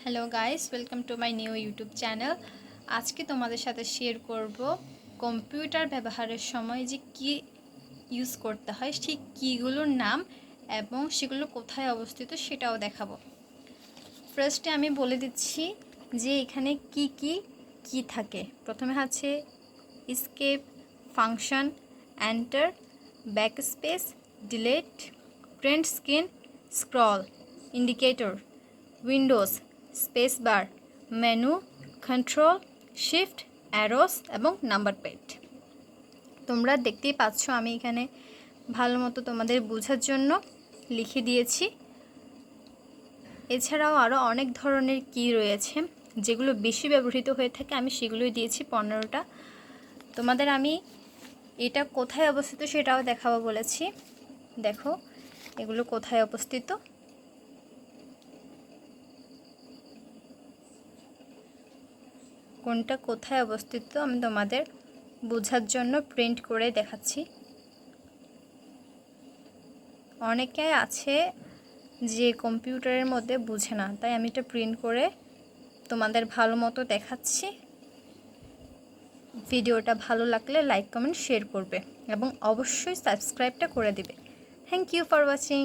Hello guys, welcome to my new YouTube channel. আজকে তোমাদের সাথে শেয়ার করব কম্পিউটার ব্যবহারের সময় যে কি ইউজ করতে হয়, ঠিক কীগুলোর নাম এবং সেগুলো কোথায় অবস্থিত সেটাও দেখাবো। ফার্স্টে আমি বলে দিচ্ছি যে এখানে কি থাকে। প্রথমে আছে escape, function, enter, backspace, delete, print screen, scroll, indicator, Windows, space bar, menu, control, shift, arrows এবং নাম্বার প্যাড। তোমরা দেখতেই পাচ্ছ আমি এখানে ভালো মতো তোমাদের বোঝার জন্য লিখে দিয়েছি। এছাড়াও আরও অনেক ধরনের কি রয়েছে যেগুলো বেশি ব্যবহৃত হয়ে থাকে, আমি সেগুলোই দিয়েছি 15টা। তোমাদের আমি এটা কোথায় অবস্থিত সেটাও দেখাবো বলেছি। দেখো এগুলো কোথায় অবস্থিত। কোনটা কোথায় অবস্থিত আমি তোমাদের বোঝার জন্য প্রিন্ট করে দেখাচ্ছি। অনেকে আছে যে কম্পিউটারের মধ্যে বুঝে না, তাই আমি এটা প্রিন্ট করে তোমাদের ভালো মতো দেখাচ্ছি। ভিডিওটা ভালো লাগলে লাইক, কমেন্ট, শেয়ার করবে এবং অবশ্যই সাবস্ক্রাইবটা করে দিবে। Thank you for watching.